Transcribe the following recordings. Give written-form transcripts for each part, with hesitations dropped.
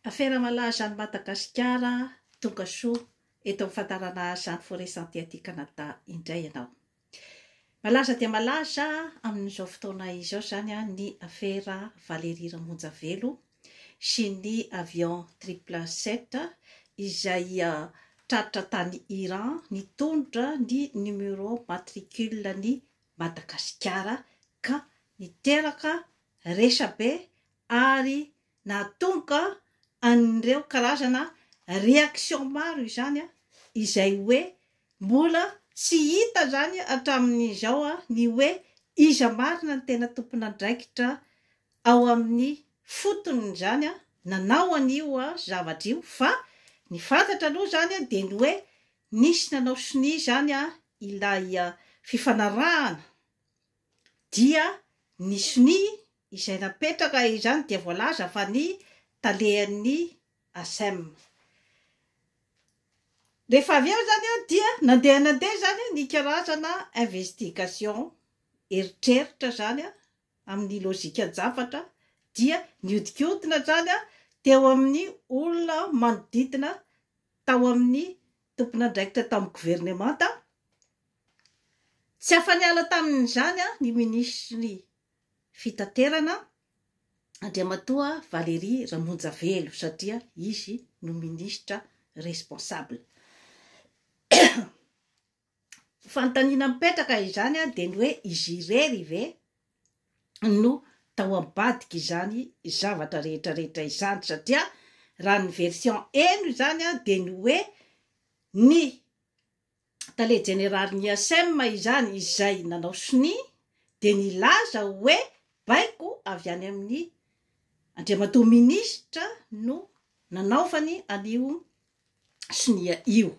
Affaire malaza any Madagasikara, tonga soa eto amin'ny fahatarana Jeanne Forest Santé aty Canada indray ianao. Malaza dia malaza amin'izao fotoana izao zany ny affaire Valérie Ramonjavelo sy ny avion 777 izay tratra tany Iran nitondra ny numéro matricule ny Madagasikara ka niteraka resabe ary nahatonga an'ireo karazana réaction maro izany izay hoe mbola tsy hita zany hatramin'izao ny hoe iza marina ny tena tompon'andraikitra ao amin'ny fotony zany nanao an'io zavatra io, fa ny fantatra aloha zany dia ny hoe nisy nanao siny zany ilay fifanarahana dia ny siny izay napetraka izany dia voalaza fa ny talehan'ny ASEM. Rehefa avy eo zany dia nandeha zany ny karazana investigation eritreritra zany amin'ny lôjika zavatra dia niodikodina zany teo amin'ny olona manodidina tao amin'ny tompon'andraikitra tao amin'ny gouvernemanta. Tsy afa-niala tamin'izany ny ministry fitaterana Andriamatoa Valérie Ramonjavelo satria izy no ministra responsable. Fanontaniana mipetraka izany dia ny hoe izy irery ve no tao ambadika izany zavatra rehetrarehetra izany, satria raha ny version eno izany dia ny hoe ny tale général ny ASEM izany izay nanao siny dia nilaza hoe baiko avy any amin'ny Andriamatoa ministra no nanaovany an'io siny io.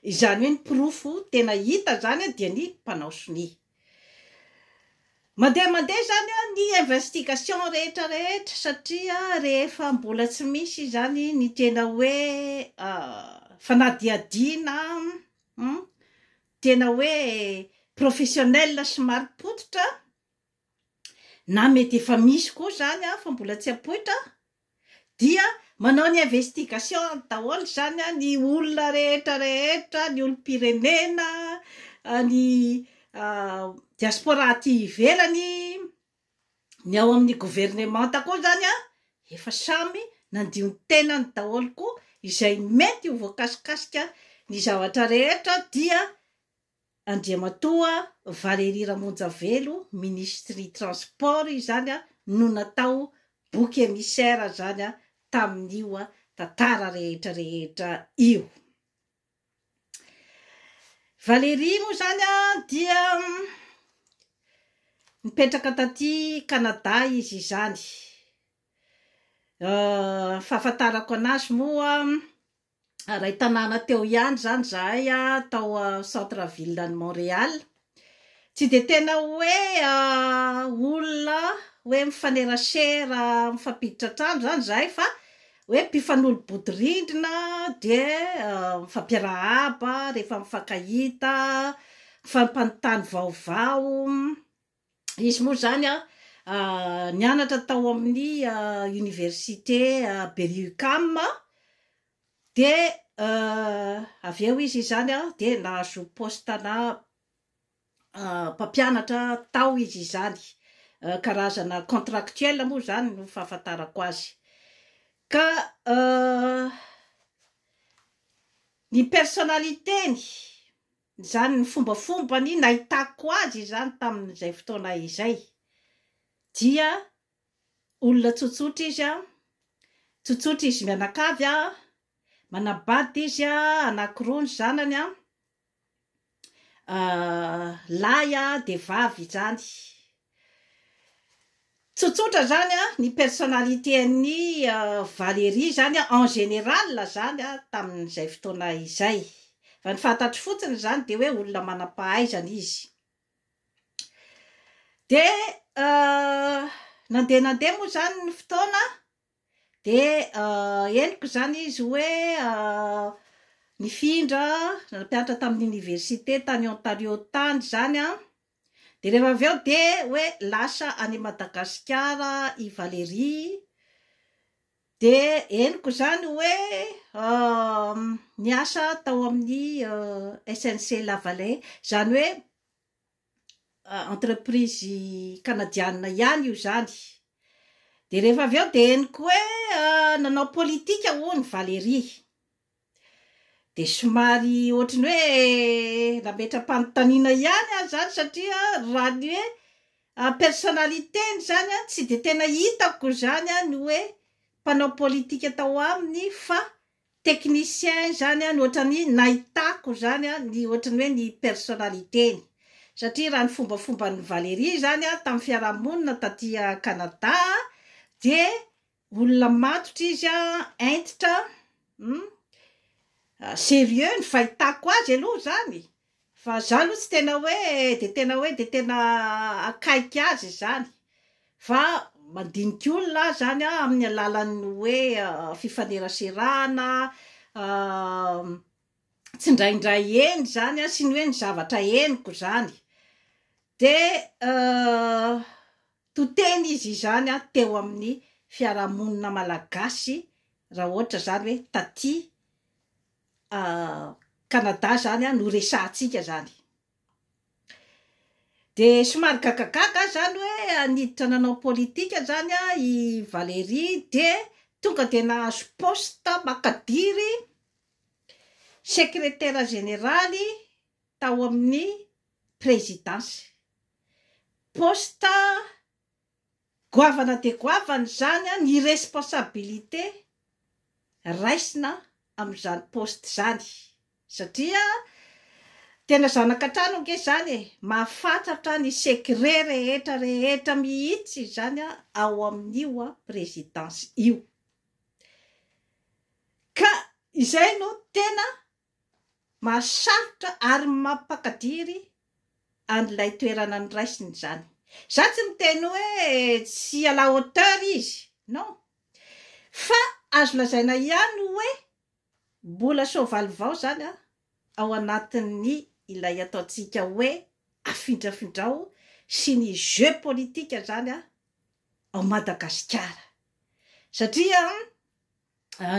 Izany hoe ny profo tena hita zany dia ny mpanao siny. Mandeha zany ny investigation rehetrarehetra satria rehefa mbola tsy misy zany ny tena hoe fanadihadiana tena hoe professionnel somary pototra, na mety efa misy koa zany fa mbola tsy apoitra, dia manao ny investigation daholo zany ny olona rehetrarehetra, ny olom-pirenena, ny diaspora aty ivelany, ny ao amin'ny gouvernemanta koa zany efa samy nandio ny tenany daholo koa izay mety ho voakasikasika ny zavatra rehetra. Dia Andriamatoa Valérie Ramonjavelo ministry transport izany no natao bouc émissaire zany tamin'io tantara rehetrarehetra io. Valérie moa zany dia mipetraka taty Canada izy zany. Fahafantarako anazy moa ray tanàna teo ihany zany zahay tao centre ville ny Montréal. Tsy de tena hoe olona hoe mifanerasera mifampiditra trano zany zahay, fa hoe mpifanolo-bodirindrina de mifampiarahaba rehefa mifankahita, mifampanontany vaovao. Izy moa zany nianatra tao amin'ny université Berry-UQAM de avy eo izy zany de nahazo postana mpampianatra tao izy zany, karazana contractuel moa zany no fahafantarako azy. Ka ny personnalitény zany ny fombafombany nahitako azy zany tamin'izay fotoana izay dia olona tsotsotra izy tsotsotra izy mianakavy manabady izy anankiroa ny zanany lahy de vavy zany. Tsotsotra zany ny personnalité-ny Valérie zany en général zany tamin'izay fotoana izay. Fa ny fantatro fotsiny zany de hoe olona manam-pahaizana izy. De nandeha moa zany ny fotoana de henoko zany izy hoe nifindra nampianatra tamin'ny université tany Ontario tany zany de rehefa avy eo de hoe lasa any Madagasikara i Valérie De henoko zany hoe niasa tao amin'ny SNC Lavalin, zany hoe entreprise canadienne ihany io zany. De rehefa avy eo de henoko hoe nanao politika hono Valérie. De somary ohatrany hoe nametra-panontaniana ihany zany satria raha ny hoe personnaliteny zany tsy de tena hitako zany ny hoe mpanao politika tao aminy fa technicien zany ny ohatrany nahitako zany ny ohatrany hoe ny personnaliteny. Satria raha ny fombafomba ny Valérie zany tamin'ny fiarahamonina taty Canada de olona matotra izy entitra sérieux ny fahitako azy aloha zany. Fa za aloha tsy tena hoe de tena akaiky azy zany. Fa mandinika olona zany amin'ny alalan'ny hoe fifaneraserana, tsindraindray eny zany sy ny hoe ny zavatra henoko zany. De toteny izy zany teo amin'ny fiarahamonina malagasy raha ohatra zany hoe taty Canada zany no resahantsika zany. De somary gagagaga zany hoe niditra nanao politika zany i Valérie de tonga de nahazo poste makadiry secrétaire généraly tao amin'ny présidence. Poste goavana de goavana zany ny responsabilité raisina amin'izany poste zany. Satria tena zanakatrano ange zany mahafantatra ny secret rehetra mihitsy zany ao amin'io présidence io. Ka izay no tena mahasarotra ary mampakadiry an'ilay toerana ny raisiny zany. Za tsy miteny hoe tsy à la hauteur izy, non. Fa azo lazaina ihany hoe mbola soavaly vao zany ao anatin'ny ilay ataontsika hoe afindrafindrao sy ny jeu politika zany ao Madagasikara. Satria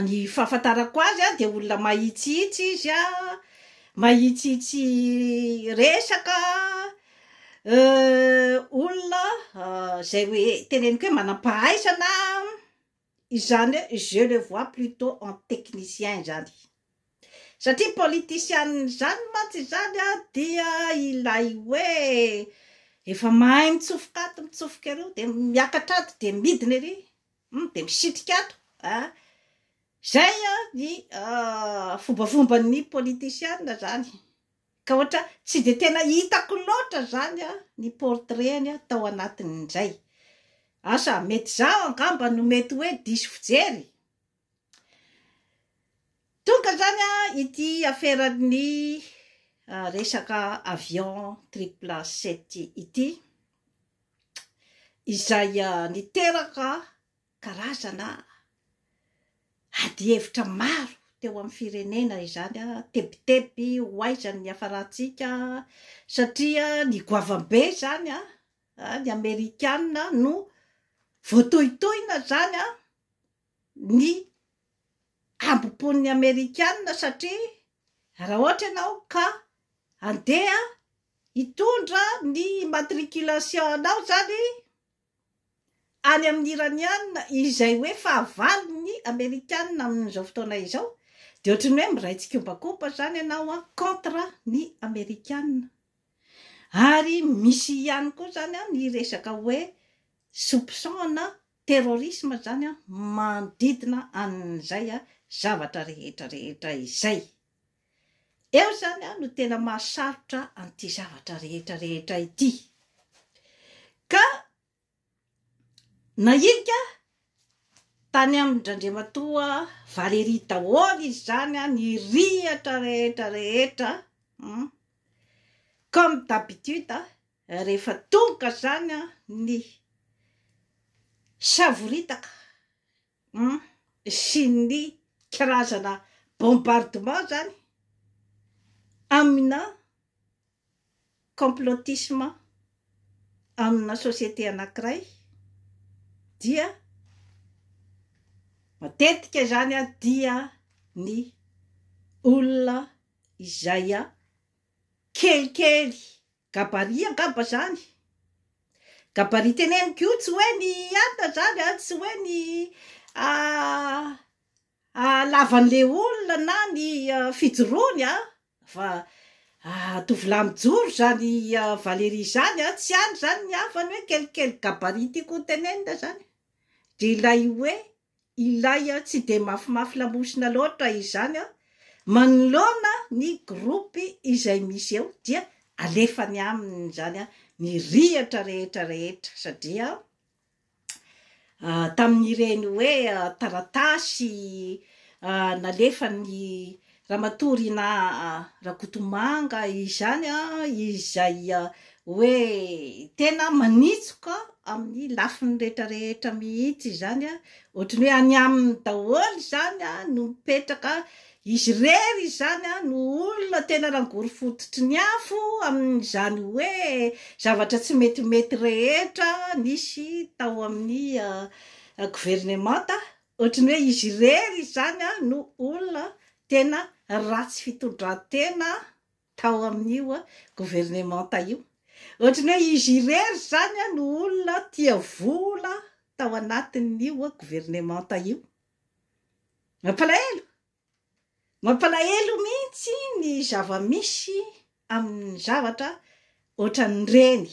ny fahafantarako azy de olona mahitsihitsy izy mahitsihitsy resaka olona zay hoe teneniko hoe manam-pahaizana izany je le vois plutôt en technicien zany. Satria politicien zany mantsy zany dia ilay hoe efa mahay mitsofoka ato mitsofoka ero de miakatra ato de midina ery de misitrika ato zay ny fombafomban'ny politicien zany. Ka ohatra tsy de tena hitako loatra zany ny portrait tao anatin'izay. Asa mety zao angamba no mety hoe diso fijery. Tonga zany ity affaire-ny resaka avion 777 ity izay niteraka karazana ady hevitra maro teo amin'ny firenena izany tebiteby hoaizany ny hafarantsika satria ny goavambe zany ny Amerikanina no voatohitohina zany ny ambopon'ny Amerikanina satria raha ohatra ianao ka andeha hitondra ny matriculation anao zany any amin'ny iraniana izay hoe fahavalony Amerikanina amin'izao fotoana izao de ohatrany hoe miraitsikiompakopa zany ianao contre ny Amerikanina. Ary misy ihany koa zany ny resaka hoe soupçon na terrorisme zany mandidina an'izay zavatra rehetra izay. Eo zany no tena mahasarotra an'ity zavatra rehetra ity. Ka nahiga tany Andrandrematoa Valérie daholo izy zany ny rihatra rehetra comme d'habitude rehefa tonga zany ny savoritaka sy ny karazana bombardement zany amina complotisme amina société anankiray dia matetika zany dia ny olona izay kelikely gabaria angamba zany. Gabaria teneniko io tsy hoe ny anta zany tsy hoe ny lavan'le olona na ny fijoroany fa tovolahy mijoro zany Valérie zany tsy any zany ny afany hoe kelikely gabaria tiako tenenina zany. De ilay hoe ilay tsy de mafimafy lamosina loatra izany manoloana ny gropy izay misy eo dia alefany aminy zany ny rihatra rehetra satria tamin'ireny hoe taratasy nalefany Ramatory na Rakotomanga izany izay hoe tena manitsoka amin'ny lafiny rehetra mihitsy zany ohatrany hoe any aminy daholo zany no mipetraka izy rery zany no olona tena rangory fototry ny afo amin'izany hoe zavatra tsy metimety rehetra nisy tao amin'ny gouvernemanta. Ohatrany hoe izy rery zany no olona tena ratsy fitondran-tena tao amin'io gouvernemanta io. Ohatrany hoe izy rery zany no olona tia vola tao anatin'io gouvernemanta io. Mampalahelo mihitsy ny zava-misy amin'ny zavatra ohatran'ireny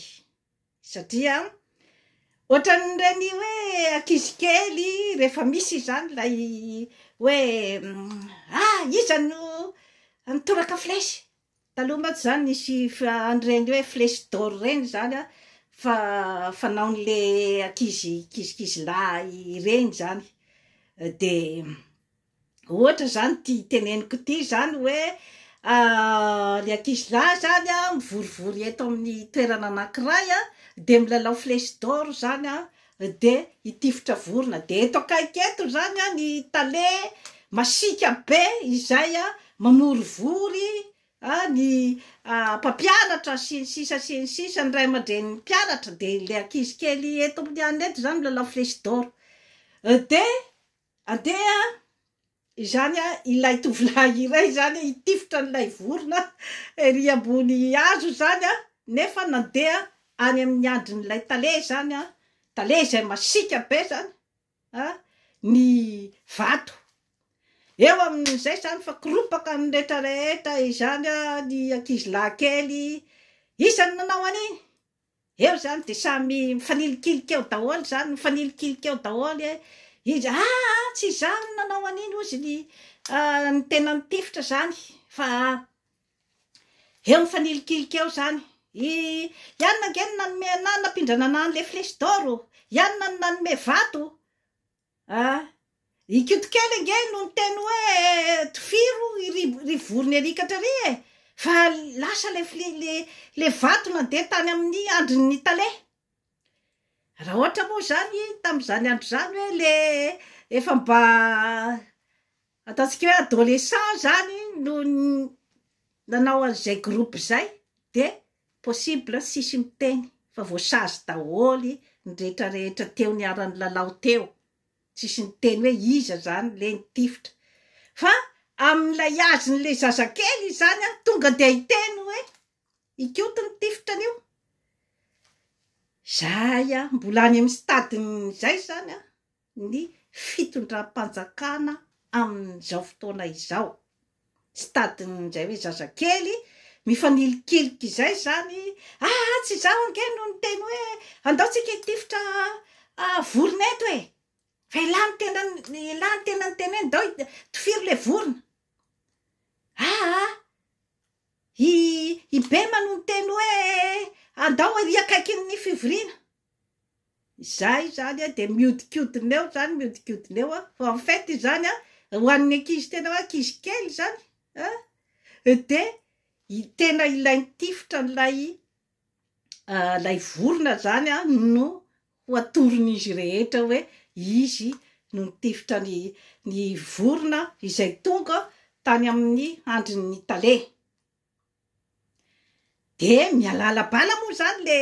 satria ohatran'ireny hoe ankizy kely rehefa misy zany lay hoe iza no nitoraka flèche. Taloha matsy zany nisy an'ireny hoe flèche d'or reny zany fa fanaon'le ankizy lahy reny zany. De ohatra zany ty teneniko ty zany hoe le ankizy lahy zany mivorivory eto amin'ny toerana anankiray de milalao flèche d'or zany de hitifitra vorona de eto akaiky eto zany ny tale masika be izay mamorivory ny mpampianatra sy ny sisa ny ray aman-dreniny mpianatra de le ankizy kely eto amin'ny any eto zany milalao flèche d'or de andeha izany ilay tovolahy iray zany hitifitra n'ilay vorona ery ambony hazo zany nefa nandeha any amin'ny andron'ilay tale zany tale izay masika be zany ny vato eo amin'izay zany fa koropaka ny rehetrarehetra izany ny ankizy lahy kely isany nanao an'iny eo zany de samy mifanilikiliko eo daholo zany mifanilikiliko eo daholo izy tsy zany nanao an'iny ozy ny tena nitifitra zany fa eo mifanilikiliko eo zany ianona ngeny nanome ana nampindranana an'le flèche d'or ianona no nanome vato ikotokely ngeny no ny teny hoe tifiro ry vorony erikatra ry fa lasa le vato nandeha tany amin'ny andron'ny tale. Raha ohatra moa zany tamin'izany andro zany hoe le efa mba ataontsika hoe adolescent zany no nanao an'izay groupe zay de possible sisy miteny fa voasazy daholy ny rehetrarehetra teo niarany lalao teo sisy miteny hoe iza zany le nitifitra fa amin'ilay azon'le zazakely zany tonga de hiteny hoe ikoto nitifitra an'io. Zay mbola any amin'ny stadin'izay zany ny fitondram-panjakana amin'izao fotoana izao. Stadin'izay hoe zazakely mifanilikiliko izay zany tsy zaho angeny no niteny hoe andaotsika hitifitra vorona eto fa ilany tena niteneny ndao tifiro le vorona. I Bema no niteny hoe andao ary akaiky ny fivoriana. Zay zany de miodikodina eo fa en fait zany ho an'ny ankizy tena hoe ankizy kely zany de tena ilainy tifitra lay vorona zany no ho atoron'izy rehetra hoe izy no nitifitra ny vorona izay tonga tany amin'ny andron'ny tale. De mialalabala moa zany le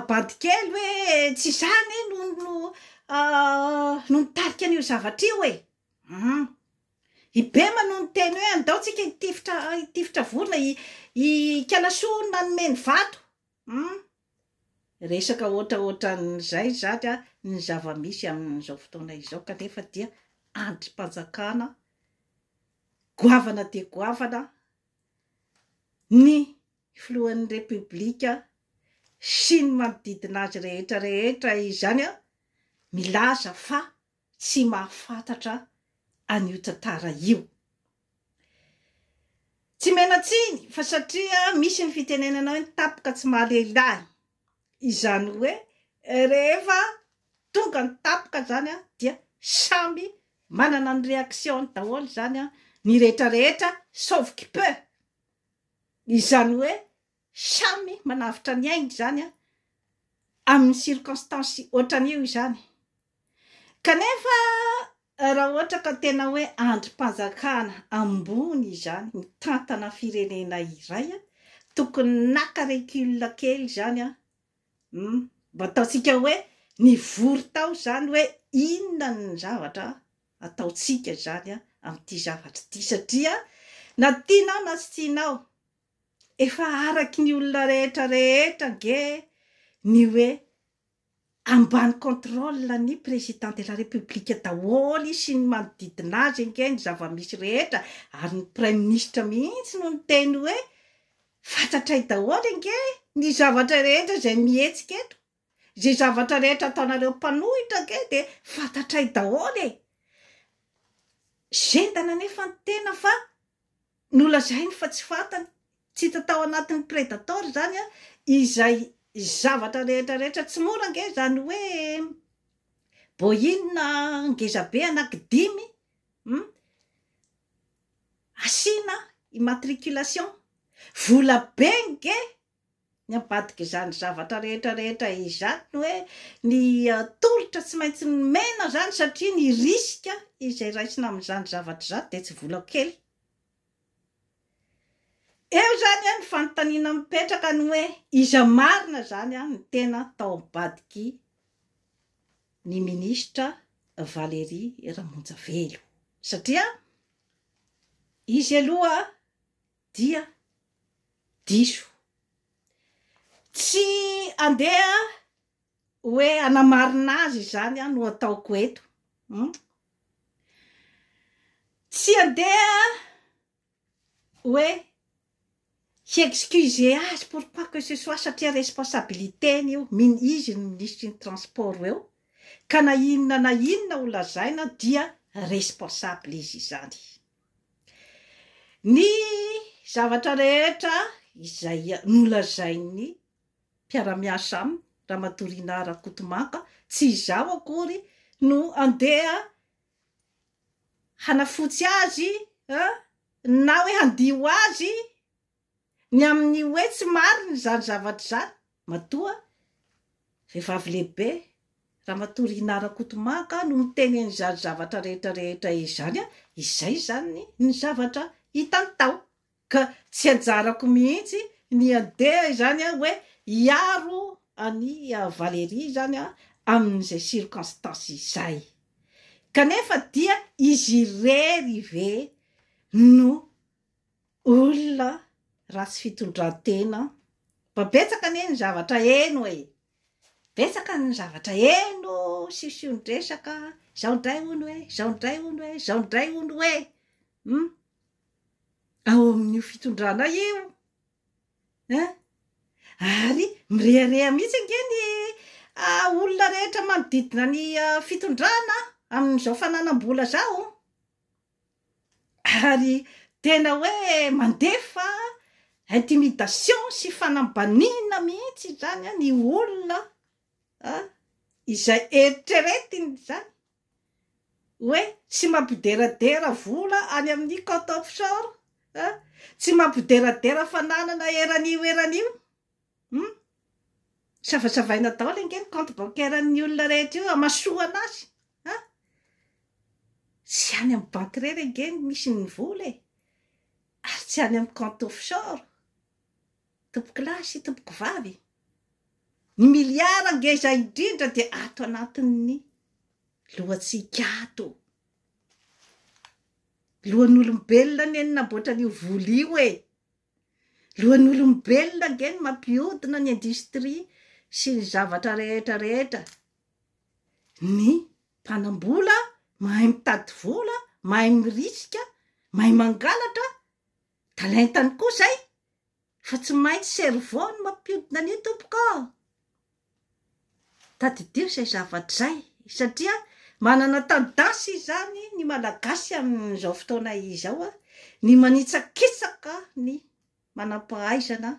bady kely hoe tsy zany no no nitarika an'io zavatra io e. Ibema no niteny hoe andaotsika hitifitra vorona ikalasoa nanomeny vato. Resaka ohatraohatran'izay zany a ny zava-misy amin'izao fotoana izao kanefa dia andrim-panjakana goavana dia goavana ny filohan'ny repoblika sy ny manodidina azy rehetra rehetra izany a milaza fa tsy mahafantatra an'io tantara io. Tsy menatsiny fa satria misy ny fitenenana hoe tapaka tsy mahalehilahy. Izany hoe rehefa tonga ny tapaka zany a dia samby manana ny réaction daholo zany a ny rehetra rehetra sauf qui peut. Izany hoe samy manavitra ny ainy zany a amin'ny circonstance ohatran'io izany. Kanefa raha ohatra ka tena hoe andrim-panjakana ambony izany mitantana firenena iray a tokony naka recul kely zany a mba ataotsika hoe nivory tao zany hoe inona ny zavatra ataotsika zany a amin'ity zavatra ity satria na tianao na tsy tianao efa araky ny olona rehetra rehetra nge ny hoe ambany contrôle ny président de la république daholo sy ny manodidina azy nge ny zava-misy rehetra ary ny prime ministre mihitsy no niteny hoe fantatray daholo nge ny zavatra rehetra zay mihetsika eto, zay zavatra rehetra ataonareo mpanohitra nge de fantatray daholo e. Zendana nefa ny tena fa nolazainy fa tsy fantany, tsy hita tao anatin'ny predator zany a izay zavatra rehetra rehetra tsy mora nge zany hoe boina ngezabe anankidimy asina immatriculation vola be nge ny ambadika zany zavatra rehetra rehetra izany hoe ny tolotra tsy maintsy ny mena zany satria ny riska izay raisina amin'izany zavatra zany de tsy vola kely. Eo zany a ny fanontaniana mipetraka ny hoe iza marina zany a ny tena tao ambadiky ny ministra Valérie Ramonjavelo satria izy aloha dia diso tsy andeha hoe anamarina azy zany a no ataoko eto tsy andeha hoe excusez azy pourquoi que ce soit satria responsabilité io izy ny ministre ny transport eo ka na inona ho lazaina dia responsable izy zany. Ny zavatra rehetra izay nolazainy mpiara-miasa aminy Ramatorina Rakotomanga tsy izao akory no andeha hanafotsy azy na hoe handio azy ny amin'ny hoe tsy mariny zany zavatra zany matoa vehivavy lehibe Ramatorina Rakotomanga no miteny an'izany zavatra rehetra rehetra izany a izay zany ny zavatra hitany tao ka tsy anjarako mihitsy ny andeha zany a hoe hiaro any Valérie zany a amin'izay circonstance izay kanefa dia izy rery ve no olona ratsy fitondran-tena babetsaka anie ny zavatra eno e betsaka ny zavatra eno sisiondresaka zao ndray ono hoe zao ndray ono hoe zao ndray ono hoe ao amin'io fitondrana io ary mirehareha mihitsy nge ny olona rehetra manodidina ny fitondrana amin'izao fananam-bola zao ary tena hoe mandefa intimidation sy fanambanina mihitsy zany ny olona izay eritreretiny zany hoe tsy mampideradera vola any amin'ny compte offshore tsy mampideradera fananana eran'io savasavaina daholo nge ny compte bancaire ny olona rehetra io amasoana azy tsy any amin'ny banky rery nge misy ny vola ary tsy any amin'ny compte offshore tompoko lahy sy tompoko vavy ny miliara nge zay indrindra dia ato anatin'ny lohatsikato lohan'olombelona ny namboatra n'io vola io e lohan'olombelona ngeny mampiodina ny industria sy ny zavatra rehetra ny mpanambola mahay mitady vola mahay mirisika mahay mangalatra talentany koa zay fa tsy maintsy cerveau ny mampiodina ny tompoko tadidio zay zavatra zay satria manana tendance izany ny malagasy amin'izao fotoana izao ny manitsakitsaka ny manam-pahaizana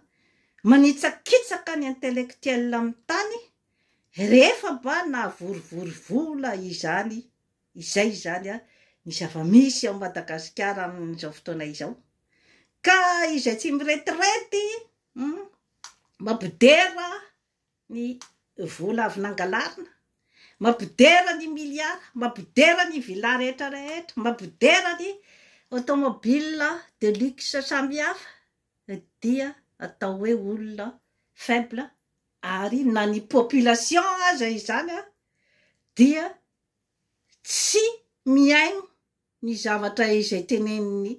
manitsakitsaka ny intellectuel amin'ny tany rehefa mba navorivory vola izany izay zany ny zava-misy ao Madagasikara amin'izao fotoana izao ka izay tsy miretirety mampidera ny vola avy nangalarina mampidera ny miliara mampidera ny villa rehetra mampidera ny automobile de luxe samihafa dia atao hoe olona faible ary na ny population aza izany dia tsy miaino ny zavatra izay tenenin'ny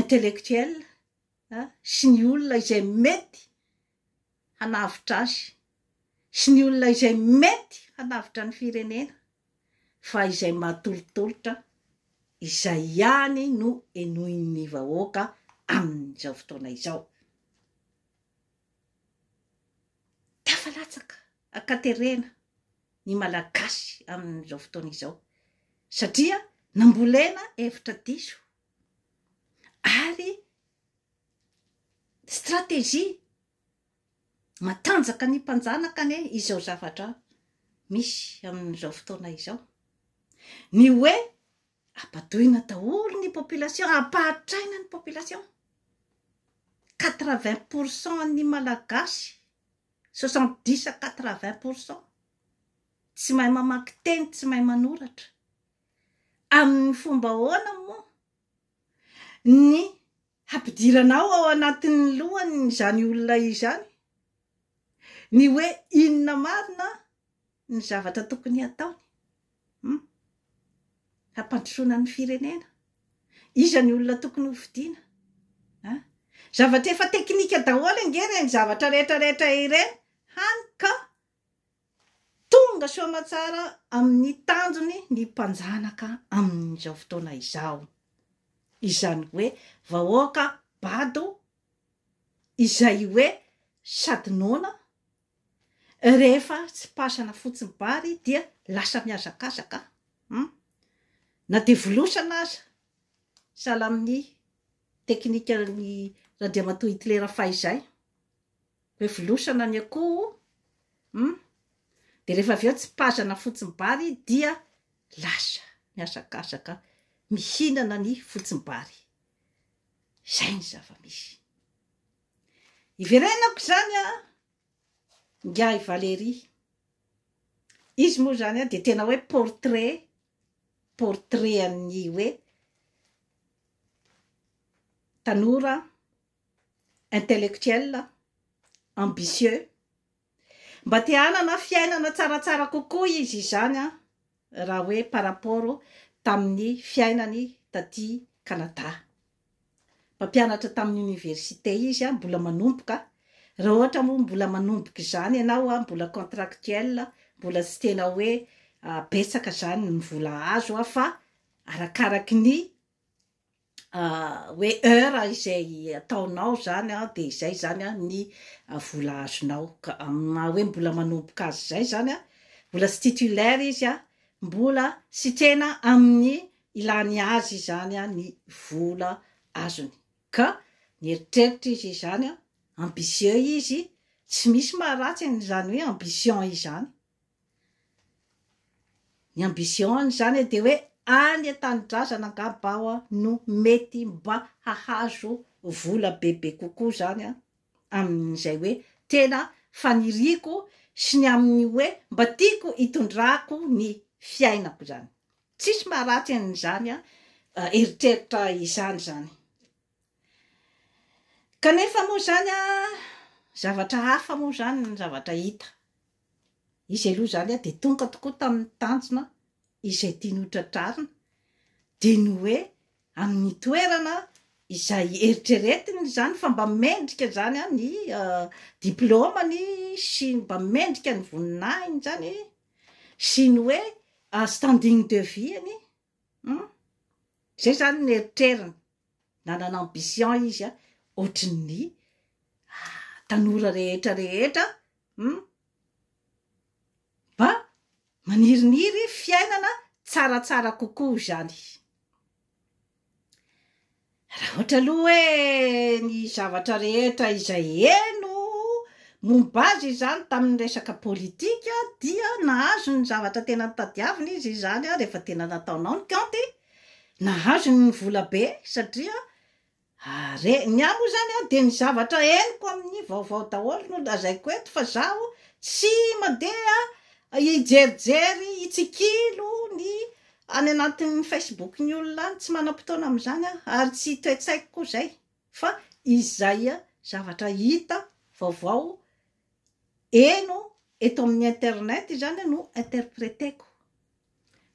intellectuel sy ny olona izay mety hanavitra azy sy ny olona izay mety hanavitra ny firenena fa izay mahatolotolotra izay ihany no enohin'ny vahoaka amin'izao fotoana izao tafalatsaka akaterena ny malagasy amin'izao fotoana izao satria nambolena efitra diso ary stratégie matanjaka ny mpanjanaka ane izao zavatra misy amin'izao fotoana izao ny hoe ampadoina daholo ny population ampahatraina ny population 80% ny malagasy 70 à 80% tsy mahay mamaky teny tsy mahay manoratra amin'ny fomba ahoana moa ny hampidiranao ao anatin'ny lohany izany olona izany ny hoe inona marina ny zavatra tokony ataony hampandrosoana ny firenena iza ny olona tokony hovidiana zavatra efa teknika daholo ngeny ny zavatra rehetra ireny hany ka tonga soamatsara amin'ny tanjony ny mpanjanaka amin'izao fotoana izao izany hoe vahoaka bado izay hoe sady nona rehefa tsy pasana fotsiny bary dia lasa miazakazaka na de volosana aza sala amin'ny teknika ny Randriamatoa Hitler faizay hoe volosana ny akoho de rehefa avy eo tsy pasana fotsiny bary dia lasa miazakazaka mihinana ny fotsiny bary zay ny zava-misy iverenako zany Ngiahy Valéry izy moa zany de tena hoe portrait an'ny hoe tanora intellectuel ambitieux mba te hanana fiainana tsaratsara kokoa izy izany raha hoe par rapport tamin'ny fiainany taty Canada mpampianatra tamin'ny université izy mbola manomboka raha ohatra moa mbola manomboka izany ianao mbola contractuel mbola tsy tena hoe betsaka zany ny vola azo fa arakaraky ny hoe heure izay ataonao zany de izay zany ny vola azonao ka hoe mbola manomboka azy zay zany mbola tsy titulaire izy mbola sy tena amin'ny ilany azy zany ny vola azony ka ny eritreritra izy zany ambitieux izy tsy misy maharatsy zany hoe ambition izany ny ambition zany de hoe any an-tanindrazana angamba no mety mba hahazo vola bebe kokoa zany amin'izay hoe tena faniriko sy ny amin'ny hoe mba tiako hitondrako ny fiainako zany tsisy maharatsy an'izany eritreritra izany zany kanefa moa zany zavatra hafa moa zany ny zavatra hita izy aloha zany de tonga tokoa tamin'ny tanjona izay tiany hotratrarina dia ny hoe amin'ny toerana izay eritreretiny zany fa mba mendrika zany ny diplômany sy mba mendrika ny voninahiny zany sy ny hoe standing de vie-ny zay zany ny eritreriny nanana ambition izy ohatrin'ny tanora rehetra mba maniriniry fiainana tsaratsara kokoa zany. Raha ohatra aloha hoe ny zavatra rehetra izay eno momba azy zany tamin'ny resaka politika dia nahazo ny zavatra tena tadiavina izy zany rehefa tena nataonao ny kanty, nahazo ny vola be satria ny amo zany dia ny zavatra eniko amin'ny vaovao daholo no lazaiko eto fa zaho tsy mandeha hijerijery hitsikilo ny any anatin'ny Facebook ny olona any tsy manam-potoana amin'izany ary tsy toetsaiko koa zay fa izay zavatra hita vaovao eno eto amin'ny internet zany no interpreteko.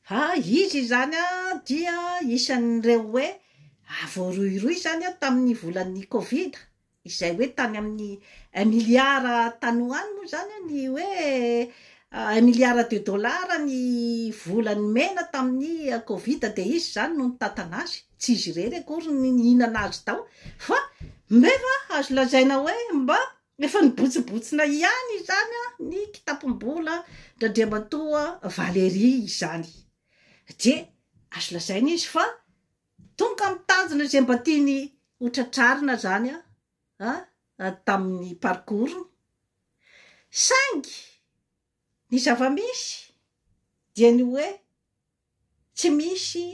Fa izy zany dia isan'ireo hoe voaroiroy zany tamin'ny volan'ny Covid izay hoe tany amin'ny 1 milliard tanoany moa zany ny hoe $1 milliard ny volany mena tamin'ny Covid dia izy zany no nitatana azy tsy izy irery akory ny hihinana azy tao fa mbefa azo lazaina hoe mba efa nibotsibotsina ihany zany ny kitapom-bola Andriamatoa Valérie izany dia azo lazaina izy fa tonga mitazona izay mba tiany hotratrarina zany tamin'ny parcours saingy ny zava-misy dia ny hoe tsy misy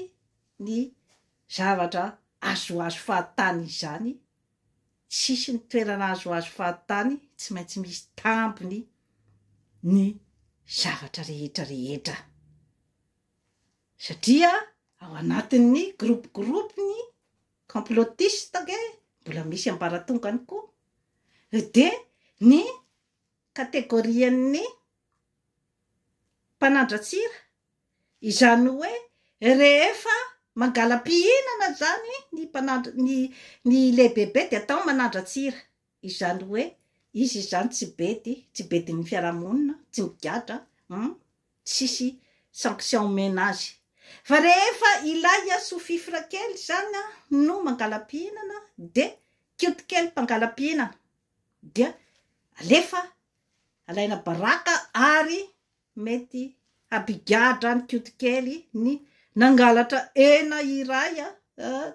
ny zavatra azoazo fahatany izany, tsisy ny toerana azoazo fahatany, tsy maintsy misy tampony ny zavatra rehetra satria ao anatin'ny groupe-ny complotiste mbola misy ambaratongany koa dia ny kategorian'ny mpanandratsira izany hoe rehefa mangala-pihinana zany ny lehibehibe dia atao manandratsira izany hoe izy zany tsy bedy ny fiarahamonina tsy migadra tsisy sanction menazy fa rehefa ilay sofifra kely zany no mangala-pihinana dia kioty kely mpangala-pihinana dia alefa alaina baraka ary mety abigadra ny kioty kely ny nangalatra hena iray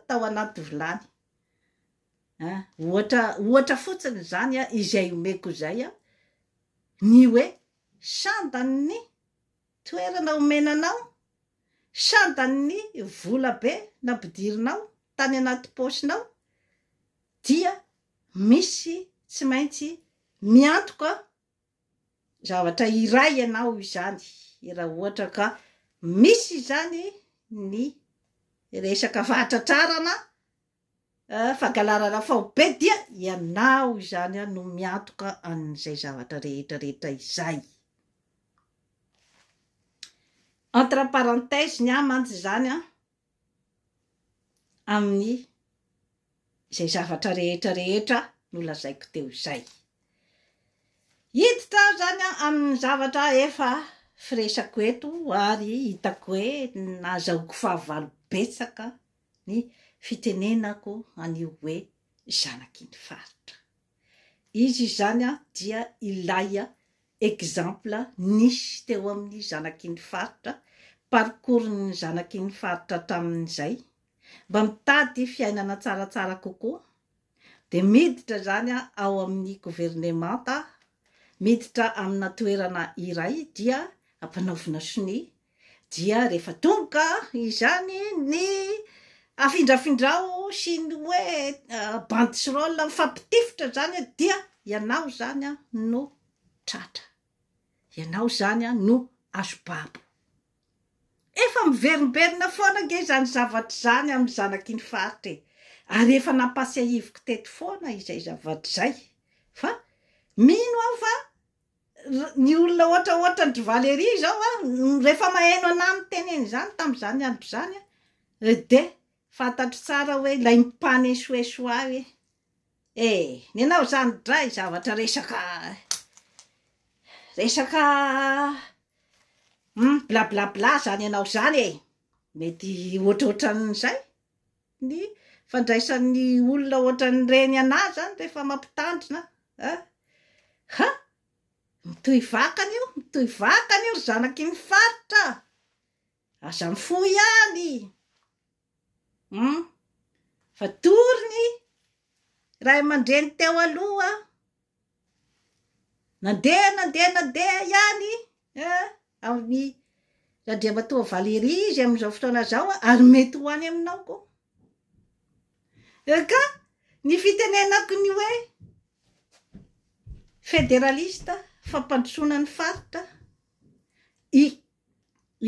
tao anaty vilany ohatra fotsiny zany izay omeko zay ny hoe sandan'ny toerana omenanao, sandan'ny vola be nampidirinao tany anaty posinao dia misy tsy maintsy miantoka zavatra iray ianao izany raha ohatra ka misy zany ny resaka fahatratrarana fangalarana faobe dia ianao izany no miantoka an'izay zavatra rehetra izay. Entre parenthèse ny amantsy zany amin'ny izay zavatra rehetra no lazaiko teo izay. Hiditra zany amin'ny zavatra efa firesako eto ary hitako hoe nahazahoako fahavalo betsaka ny fitenenako an'io hoe zanaky ny faritra. Izy zany dia ilay exemple nisy teo amin'ny zanaky ny faritra, parcours ny zanaky ny faritra tamin'izay mba mitady fiainana tsaratsara kokoa dia miditra zany ao amin'ny gouvernemanta, miditra amina toerana iray dia ampanaovina soni dia rehefa tonga izany ny afindrafindrao sy ny hoe banderole mifampitifitra zany dia ianao zany no tratra, ianao zany no azo-babo. Efa miverimberina foana nge zany zavatra zany amin'ny zanaky ny faritra ary efa nampasy ahivoko teto foana izay zavatra zay fa mino aho fa ny olona ohatraohatra ny Valery zao rehefa maheno anamy teneny zany tam'izany andro zany de fantatro tsara hoe lay mipany esoesoa hoe nenao zany dray zavatra resaka blablabla zany ianao zany mety ohatrohatran'izay ny fandraisan'ny olona ohatran'ny reny anazy zany rehefa mampitandrina mitohy vakana io zanaky ny faritra aza mifo ihany fa toriny raha mandreny teo aloha nandeha ihany amin'ny Randriamatoa Valery izy amin'izao fotoana zao ary mety ho any aminao koa ka ny fitenenako ny hoe fédéraliste fampandrosoana ny faritra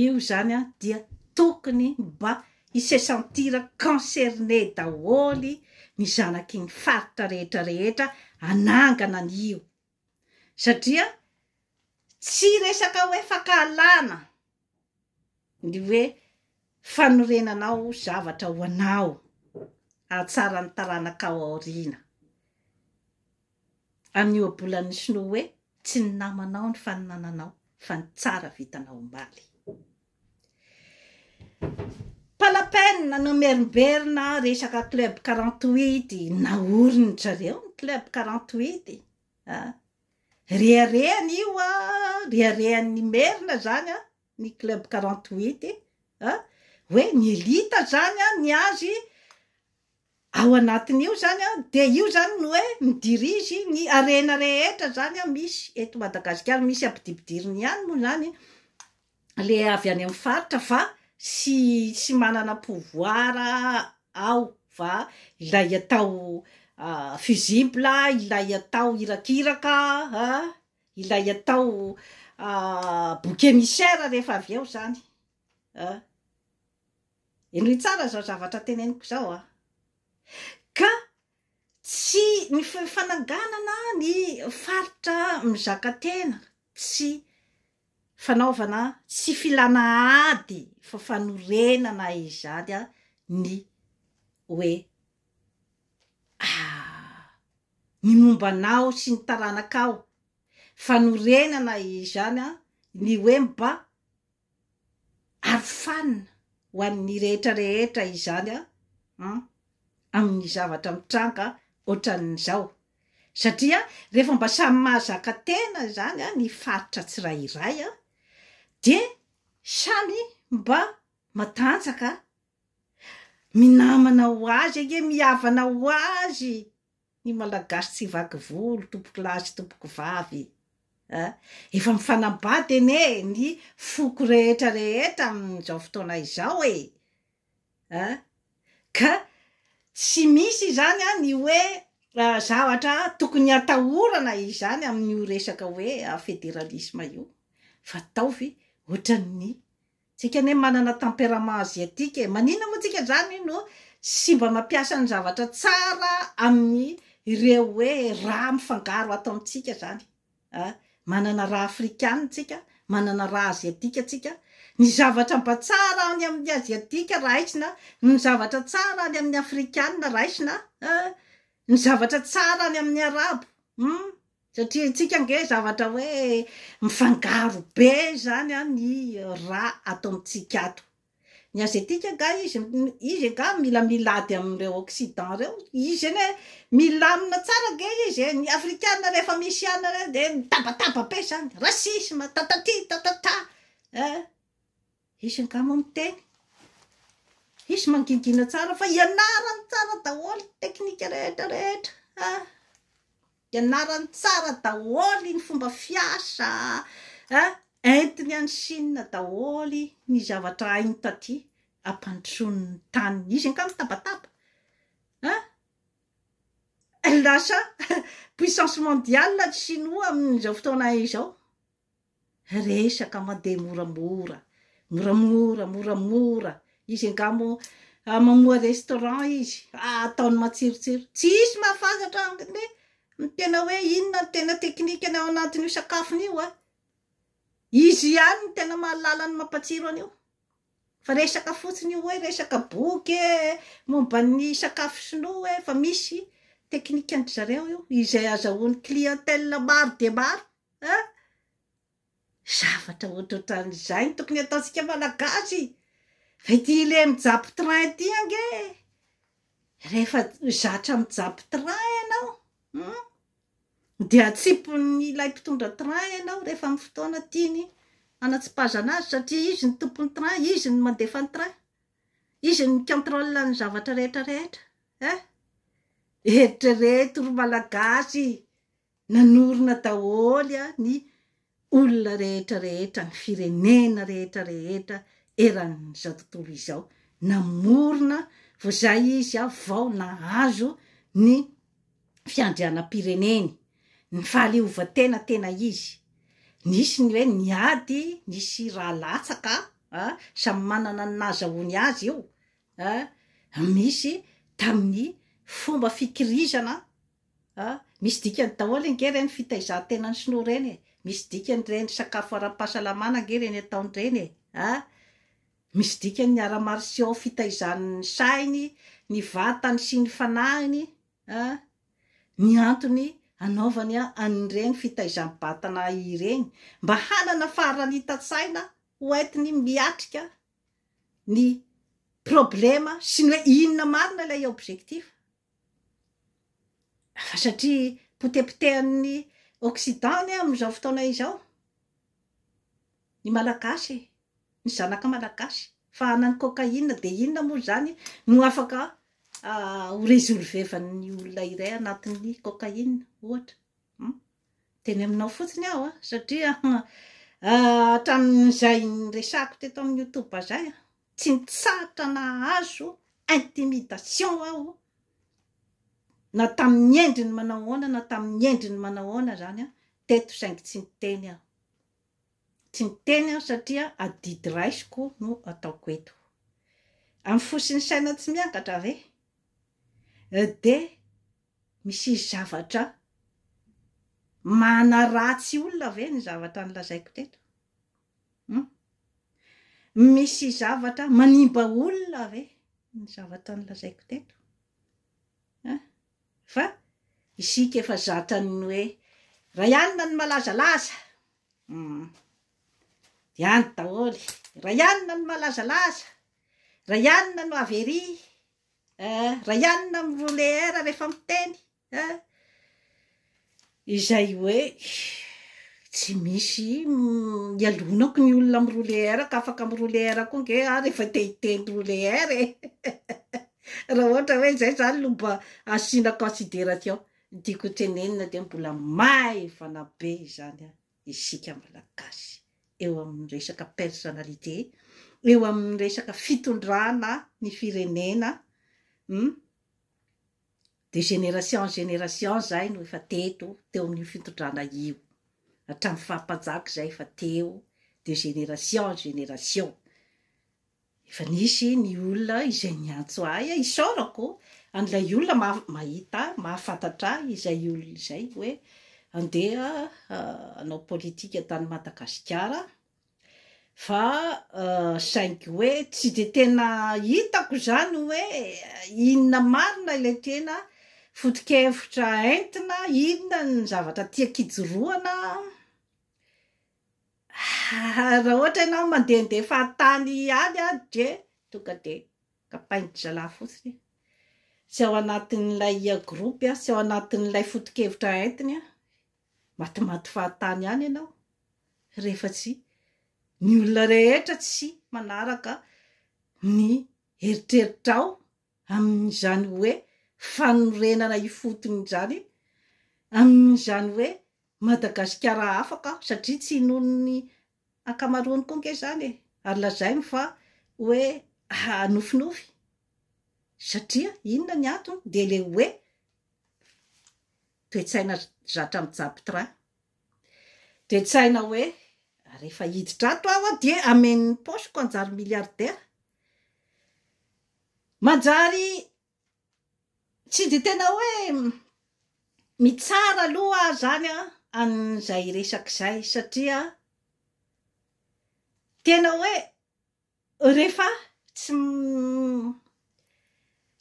io zany dia tokony mba hisesantira concerné daholy ny zanaky ny faritra rehetra anangana ny io satria tsy resaka hoe fakalana ny hoe fanorenanao zavatra ho anao atsara ny taranakao aoriana amin'io abolan'ny sinoa hoe tsy ny namanao ny faninananao fa ny tsara vitanao ombaly palapenina nomeromberina resaka club 48 naoriny zareo ny club 48 reharehany io reharehan'ny merina zany ny club 48 hoe ny elita zany ny azy ao anatin'io zany de io zany no hoe midirizy ny arena rehetra zany misy eto Madagasikara misy ampidipidiriny ihany moa zany le avy any amin'ny faritra fa sy manana pouvoir ao fa ilay atao fusible ilay atao irakiraka ilay atao bouc émissaire rehefa avy eo zany enoy tsara zao zavatra teneniko zao ka tsy ny fananganana ny faritra mizaka tena tsy fanaovana tsy filana ady fa fanorenana izany ny hoe ny mombanao sy ny taranakao fanorenana izany ny hoe mba arofanina ho an'ny rehetra izany amin'ny zavatra mitranga ohatran'izao satria rehefa mba samy mahazaka tena zany ny faritra tsirairay de samy mba matanjaka minamana ho azy mihavana ho azy ny malagasy tsy vaky volo tompoko lahy sy tompoko vavy efa mifanambady ny foko rehetra amin'izao fotoana izao ka tsy misy zany ny hoe zavatra tokony atahorana izany amin'ny resaka hoe fédéralisme io fa taovy ohatran'ny tsika ne manana tempérament asiatique manina moa tsika zany no sy mba mampiasa ny zavatra tsara amin'ny ireo hoe raha mifangaro ato amintsika zany manana raha afrikana tsika manana raha asiatika tsika ny zavatra mba tsara any amin'ny asiatika raisina ny zavatra tsara any amin'ny afrikana raisina ny zavatra tsara any amin'ny arabo satria tsika nge zavatra hoe mifangaro be zany ny raha ato amintsika ato ny asiatika ga izy ga mila milady amin'ireo occident reo izy ene milamina tsara ge izy ny afrikana rehefa misy ana re de mitabataba be zany rasisme tatata izy ngamo miteny izy mangingina tsara fa ianarany tsara daholo teknika rehetra ianarany tsara daholo ny fomba fiasa entiny any Chine daholo ny zavatra hainy taty ampandrosoany tany izy nga mitabataba lasa puissance mondiale chinois amin'izao fotoana izao resaka mandeha moramora izy ngamo mamoa restaurant izy ataony matsirotsiro tsy isy mahafantatra tena hoe inona tena teknika ao anatin'io sakafony io izy ihany ny tena mahalala ny mampatsiro an'io fa resaka fotsiny io hoe resaka boky momba ny sakafo sinoa fa misy teknika ny zareo io izay azahoany clientèle maro de maro zavatra ohatrohatran'izay ny tokony ataontsika malagasy fa ity le mijapo train ty ange rehefa zatra mijapo train ianao dia atsipony ilay mpitondra train ianao rehefa amin'ny fotoana tiany anatsipazana azy satria izy ny tompony train izy ny mandefa ny train izy ny contrôle ny zavatra rehetrarehetra eritrereto ro malagasy nanorina daholy ny olona rehetrarehetra ny firenena rehetrarehetra eran'izao tontolo izao namorona vo zay izy vao nahazo ny fiandrianam-pireneny ny fahaleovan-tena tena izy nisy ny hoe niady nisy raha latsaka samy manana ny nazahoany azy io misy tamin'ny fomba fikirizana misy dikany daholo nge reny fitaizan-tena ny sinoa reny misy dikany reny sakafo ara-pahasalamana nge reny ataony reny misy dikany ny ara-marsio fitaizan'ny sainy ny vatany sy ny fanahiny ny antony anaovany an'ireny fitaizam-batana ireny mba hanana faharanita-tsaina hoentiny miatrika ny problema sy ny hoe inona marina ilay objectif fa satria potepotehany occident amin'izao fotoana izao ny malagasy ny zanaka malagasy fa hanany cocaïne de inona moa zany no afaka ho résolvevan'ny olona iray anatin'ny cocaïne ohatra teny aminao fotsiny aho satria hatramin'izay resako teto amin'ny youtube zay tsy nitsahatra nahazo intimidation aho na tamin'ny endriny manao ahoana na tamin'ny endriny manao ahoana zany teto saingy tsy niteny aho tsy niteny aho satria adidy raisiko no ataoko eto amin'ny fosiny saina tsy miakatra ve de misy zavatra manaratsy olona ve ny zavatra nylazaiko teto misy zavatra manimba olona ve ny zavatra nylazaiko teto fa isika efa zatra ny hoe rayanina ny malazalaza diany daholy rayanina ny malazalaza rayanina no avery rayanina miroleera rehefa miteny izay hoe tsy misy ialonako ny olona miroleera ka afaka miroleera koa nge rehefa tehiteny roleera raha ohatra hoe zay zany no mba asina considération diako tenenina de mbola maivana be zany isika malagasy eo amin'ny resaka personnalité eo amin'ny resaka fitondrana ny firenena de génération en génération zay no efa teto teo amin'ny fitondrana io hatramin'ny fahampajako zay efa teo de génération en génération efa nisy ny olona izay niantso ahy isaorako an'ilay olona mahita mahafantatra izay olona izay hoe andeha anao politika tany Madagasikara fa saingy hoe tsy de tena hitako zany hoe inona marina ilay tena foto-kevitra entina inona ny zavatra tiako ijoroana raha ohatra ianao mandehandeha fahatany any de tonga de kapainitra zalahy fotsiny tsy ao anatin'ilay groupe tsy ao anatin'ilay foto-kevitra entiny matimaty fahatany any ianao rehefa tsy ny olona rehetra tsy manaraka ny eritreritrao amin'izany hoe fanorenana ifotony zany amin'izany hoe Madagasikara afaka satria tsy nonony akamaroany koa nge zany ary lazainy fa hoe nofinofy satria inona ny antony de le hoe toe-tsaina zatra mijaby train toe-tsaina hoe rehefa hiditra ato aho de amen'ny posiko anjary milliardaire manjary tsy de tena hoe mitsara aloha zany an'izay resak'izay satria tena hoe rehefa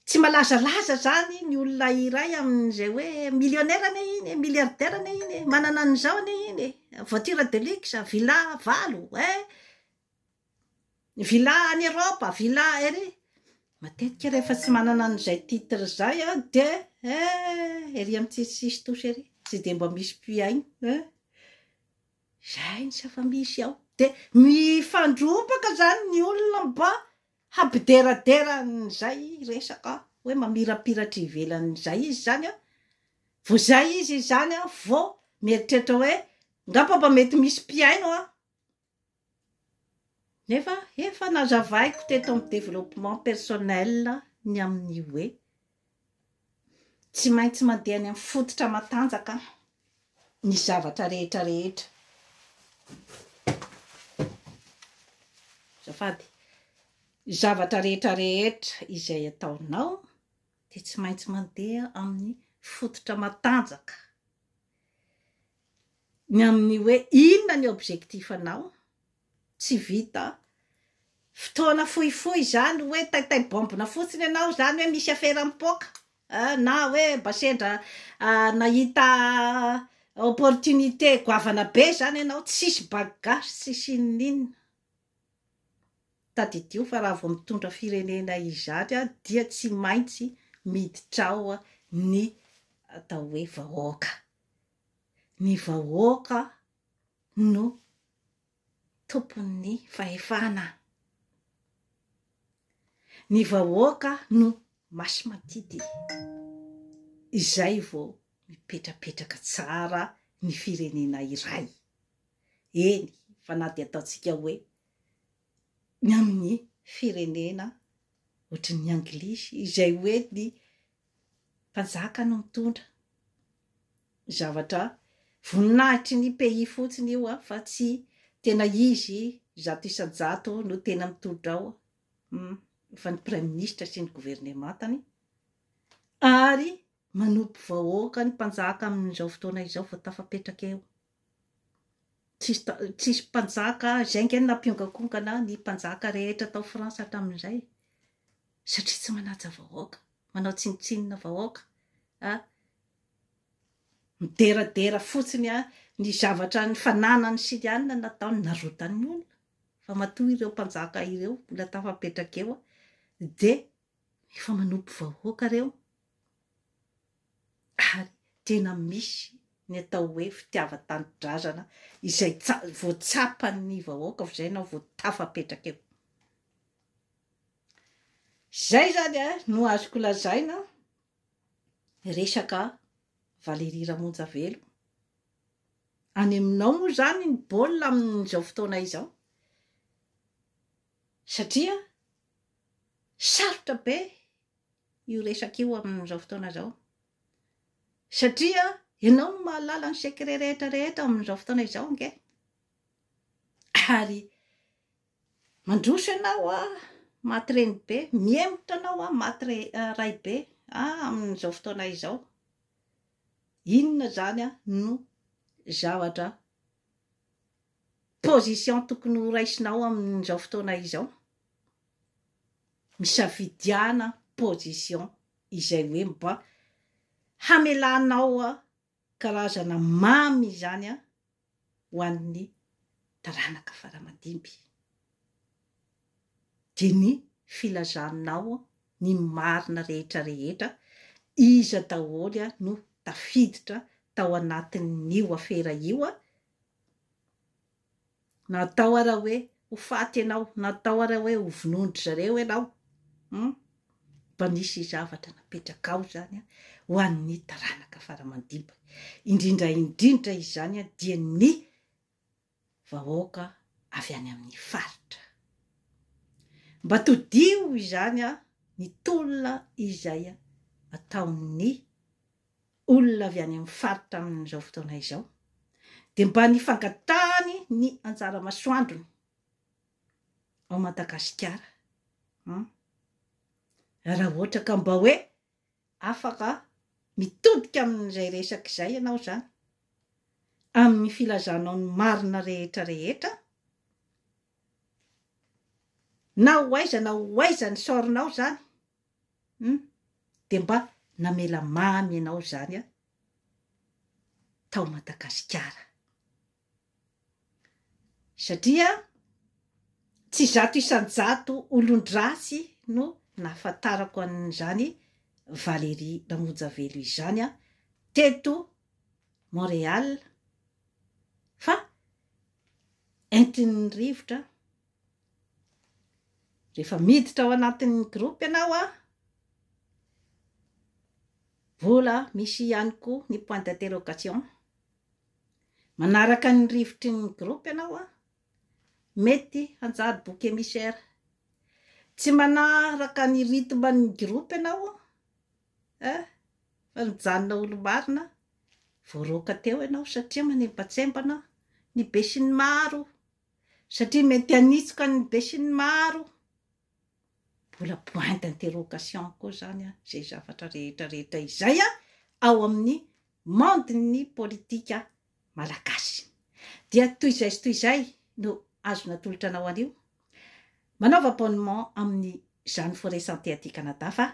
tsy malazalaza zany ny olona iray amin'izay hoe millionnaire ne iny milliardaire ne iny manana an'izao ne iny voiture de luxe villa 5 villa any Europe villa ery matetika rehefa tsy manana an'izay titre zay de ery amin'ny tsisitsisy tosy ery tsy de mba misy mpiainy zay ny safa misy ao de mifandrompaka zany ny olona mba hampideradera n'izay resaka hoe mamirapiratra ivelan'izay izy zany vo zay izy zany vo mieritreritra hoe ngapamba mety misy mpiaino nefa efa nazavaiko teto amin'ny développement personnel ny amin'ny hoe tsy maintsy mandeha any amin'ny fototra matanjaka ny zavatra rehetra rehetra zafady zavatra rehetra rehetra izay ataonao de tsy maintsy mandeha amin'ny fototra matanjaka ny amin'ny hoe inona ny objectif anao tsy vita fotoana fohifohy zany hoe taitay bombina fotsiny ianao zany hoe misy afera mipoka na hoe mba sendra nahita opportunité goavana be zany ianao tsisy bagage tsisy inona tadidio fa raha vao mitondra firenena izany dia tsy maintsy miditrao ny atao hoe vahoaka ny vahoaka no tompon'ny fahefana ny vahoaka no masy matidy izay vao mipetrapetraka tsara ny firenena iray eny fa na dia ataontsika hoe ny amin'ny firenena ohatry ny anglisy izay hoe ny mpanjaka no mitondra zavatra voninahitry ny pays fotsiny io fa tsy tena izy zato isan-jato no tena mitondra ao fa ny prime ministre sy ny gouvernementany ary manompo vahoaka ny mpanjaka amin'izao fotoana izao vao tafapetraka eo tsisy mpanjaka zay ngeny nampiongakongana ny mpanjaka rehetra tao Frantsa hatramin'izay satria tsy manaja vahoaka manao tsinitsinina vahoaka mideradera fotsiny ny zavatra ny fananany sy ny anina nataony narotan'ny olona fa matoa ireo mpanjaka ireo mbola tafapetraka eo de efa manompo vahoaka reo ary tena misy ny atao hoe fitiavan-tanindrazana izay voatsapany vahoaka zay ianao vao tafapetraka eo zay zany no azoko lazaina resaka Valérie Ramonjavelo any aminao moa zany ny baolina amin'izao fotoana izao satria sarotra be io resaka io amin'izao fotoana izao satria ianao no mahalala ny secret rehetra rehetra amin'izao fotoana izao nge ary mandroso ianao maty reny be miemotra anao maty ray be amin'izao fotoana izao inona zany no zavatra position tokony ho raisinao amin'izao fotoana izao misafidiana position izay hoe mba hamelanao karazana mamy zany ho an'ny taranaka faramadimby de ny filazanao ny marina rehetra rehetra iza daholy no tafiditra tao anatin'io afera io natao ara hoe ho faty ianao natao ara hoe ho vonondry zareo ianao mba nisy zavatra napetraka ao zany ho an'ny taranaka faramadimba indrindra indrindra izany dia ny vahoaka avy any amin'ny faritra mba todio izany ny tolona izay ataon'ny olona avy any amin'ny faritra amin'izao fotoana izao de mba ny fangatahany ny anjara masoandrony ao Madagasikara raha ohatra ka mba hoe afaka mitodika amin'izay resaka izay ianao zany amin'ny filazanao ny marina rehetra rehetra na ho aiza ny saorinao zany de mba namela mamy ianao zany a tao Madagasikara satria tsy zato isan-jato olon-drasy no nahafantarako an'izany Valérie Ramonjavelo izany a teto Montréal fa entin'ny rivotra rehefa miditra ao anatin'ny groupe ianao a vola misy ihany koa ny point d'interrogation manaraka ny rivotry ny groupe ianao a mety hanjary bouc émissaire tsy manaraka ny rythme ny groupe ianao fa mijanona olo marina voaroka teo ianao satria manembatsembana ny be sy ny maro satria mety hanitsoka ny be sy ny maro mbola point d'interrogation koa zany a zay zavatra rehetra izay a ao amin'ny monde-ny politika malagasy dia toy izay no azona tolotra anao anio manaova abonnement amin'ny Jeanne Forêt Santé aty Canada fa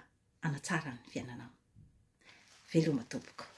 anatsara ny fiainanao veloma tompoko